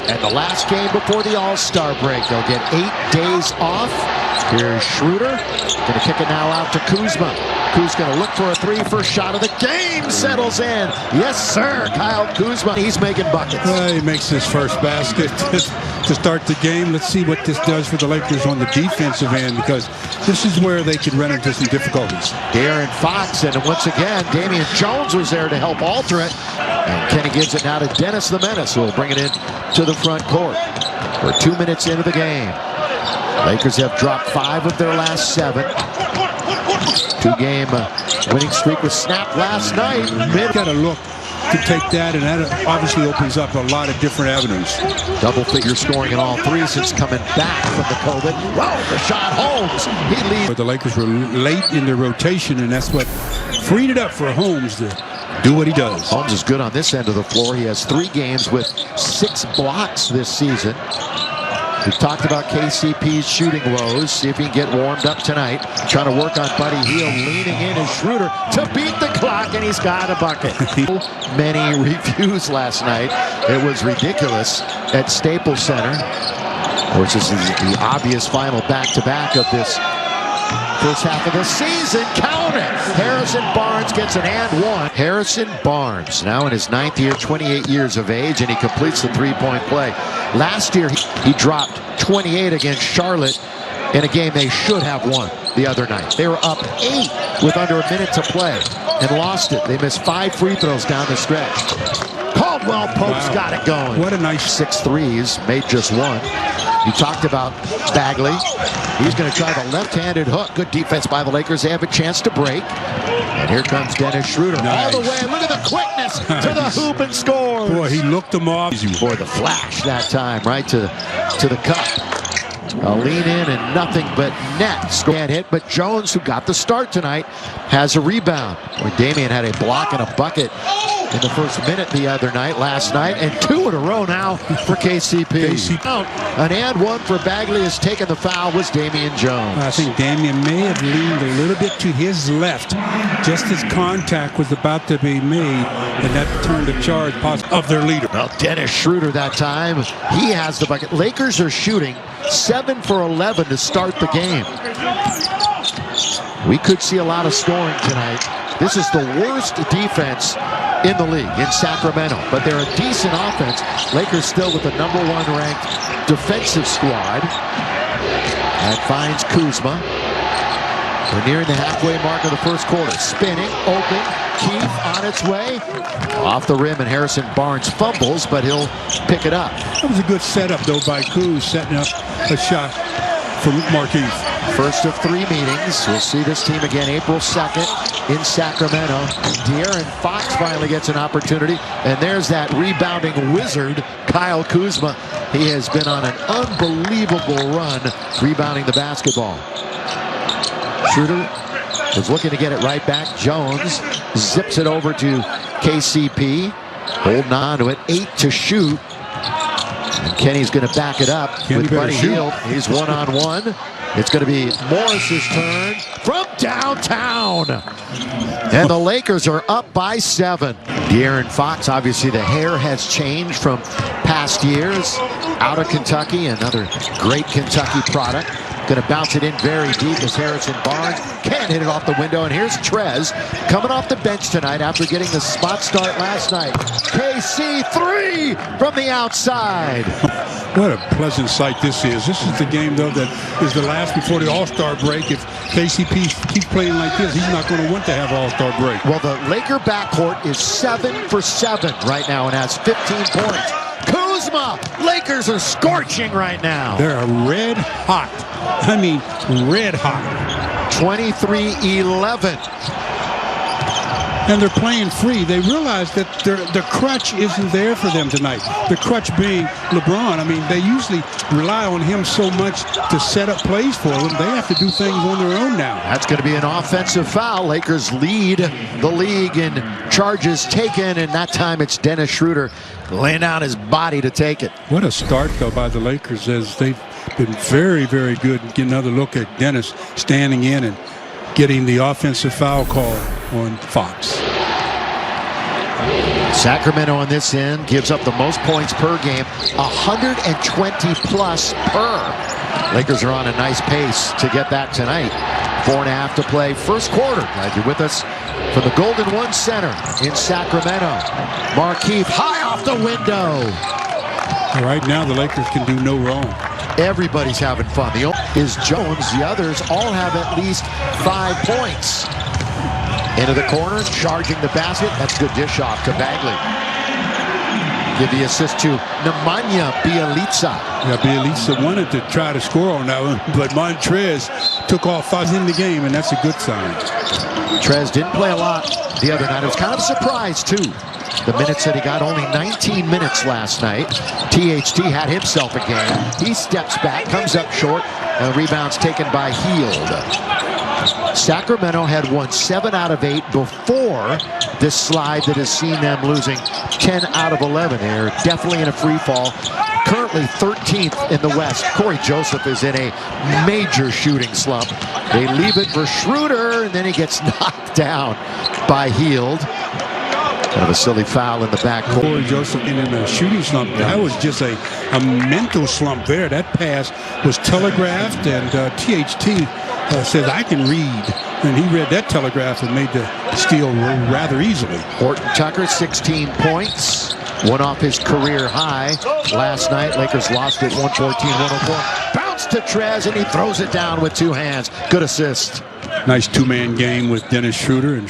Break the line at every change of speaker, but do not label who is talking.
And the last game before the All-Star break. They'll get 8 days off. Here's Schroeder. Going to kick it now out to Kuzma. Kuzma's going to look for a three. First shot of the game settles in. Yes, sir. Kyle Kuzma. He's making buckets.
He makes his first basket to start the game. Let's see what this does for the Lakers on the defensive end, because this is where they could run into some difficulties.
De'Aaron Fox, and once again, Damian Jones was there to help alter it. And Kenny gives it now to Dennis the Menace, who will bring it in to the front court. We're 2 minutes into the game. Lakers have dropped 5 of their last 7. 2-game winning streak was snapped last night.
Got a look to take that, and that obviously opens up a lot of different avenues.
Double-figure scoring in all 3 since coming back from the COVID. Whoa, Rashad Holmes. He leads.
But the Lakers were late in their rotation, and that's what freed it up for Holmes to do what he does.
Holmes is good on this end of the floor. He has 3 games with 6 blocks this season. We've talked about KCP's shooting woes. See if he can get warmed up tonight. Trying to work on Buddy Hield. Leaning in is Schroeder to beat the clock, and he's got a bucket. Many reviews last night. It was ridiculous at Staples Center. Of course, this is the obvious final back-to-back of this first half of the season. Count it. Harrison Barnes gets an and one. Harrison Barnes, now in his 9th year, 28 years of age, and he completes the three-point play. Last year, he dropped 28 against Charlotte in a game they should have won the other night. They were up 8 with under a minute to play and lost it. They missed 5 free throws down the stretch. Caldwell Pope's got it going.
What a nice
6 threes, made just 1. You talked about Bagley. He's going to try the left-handed hook. Good defense by the Lakers. They have a chance to break. And here comes Dennis Schroeder.
Nice.
All the way. Look at the quickness to the hoop and scores.
Boy, he looked them off.
Boy, the flash that time, right to the cup. A lean in and nothing but net. Can't hit, but Jones, who got the start tonight, has a rebound. When Damian had a block and a bucket in the first minute the other night, last night, and 2 in a row now for KCP. An and one for Bagley has taken the foul was Damian Jones.
I think Damian may have leaned a little bit to his left just as contact was about to be made, and that turned the charge of their leader.
Well, Dennis Schroeder that time, he has the bucket. Lakers are shooting 7 for 11 to start the game. We could see a lot of scoring tonight. This is the worst defense in the league in Sacramento, but they're a decent offense. Lakers still with the #1 ranked defensive squad. That finds Kuzma. We're nearing the halfway mark of the first quarter. Spinning, open, Keith on its way. Off the rim, and Harrison Barnes fumbles, but he'll pick it up.
That was a good setup, though, by Kuz, setting up a shot for Marquise.
First of 3 meetings. We'll see this team again April 2nd in Sacramento. De'Aaron Fox finally gets an opportunity, and there's that rebounding wizard, Kyle Kuzma. He has been on an unbelievable run rebounding the basketball. Schroeder was looking to get it right back. Jones zips it over to KCP. Holding on to it. 8 to shoot. And Kenny's going to back it up with Buddy Hield. He's one-on-one. It's going to be Morris's turn from downtown. And the Lakers are up by 7. De'Aaron Fox, obviously the hair has changed from past years. Out of Kentucky, another great Kentucky product. Going to bounce it in very deep as Harrison Barnes can't hit it off the window. And here's Trez coming off the bench tonight after getting the spot start last night. KC 3 from the outside.
What a pleasant sight this is. This is the game, though, that is the last before the All-Star break. If KCP keeps playing like this, he's not going to want to have All-Star break.
Well, the Laker backcourt is 7 for 7 right now and has 15 points. Kuzma, Lakers are scorching right now.
They're red hot. I mean, red hot.
23-11.
And they're playing free. They realize that the crutch isn't there for them tonight. The crutch being LeBron. I mean, they usually rely on him so much to set up plays for them. They have to do things on their own now.
That's going to be an offensive foul. Lakers lead the league in charges taken, and that time it's Dennis Schroeder laying down his body to take it.
What a start, though, by the Lakers, as they've been very, very good. Get another look at Dennis standing in and getting the offensive foul call on Fox.
Sacramento on this end gives up the most points per game, 120 plus per. Lakers are on a nice pace to get that tonight. 4.5 to play, first quarter. Glad you're with us from the Golden One Center in Sacramento. Markeith high off the window.
Right now, the Lakers can do no wrong.
Everybody's having fun. The is Jones. The others all have at least 5 points. Into the corner, charging the basket. That's good dish off to Bagley. Give the assist to Nemanja Bjelica.
Yeah, Bjelica wanted to try to score on that one, but Montrez took off in the game, and that's a good sign.
Trez didn't play a lot the other night. It was kind of a surprise, too. The minutes that he got, only 19 minutes last night. THT had himself a game. He steps back, comes up short, and rebounds taken by Hield. Sacramento had won 7 out of 8 before this slide that has seen them losing 10 out of 11. They're definitely in a free fall. Currently 13th in the West. Corey Joseph is in a major shooting slump. They leave it for Schroeder, and then he gets knocked down by Hield. Kind of a silly foul in the backcourt.
Corey Joseph in a shooting slump. That was just a mental slump there. That pass was telegraphed, and THT says, I can read. And he read that telegraph and made the steal rather easily.
Horton Tucker, 16 points. One off his career high last night. Lakers lost it 114-104. Bounce to Trez, and he throws it down with 2 hands. Good assist.
Nice two-man game with Dennis Schroeder. And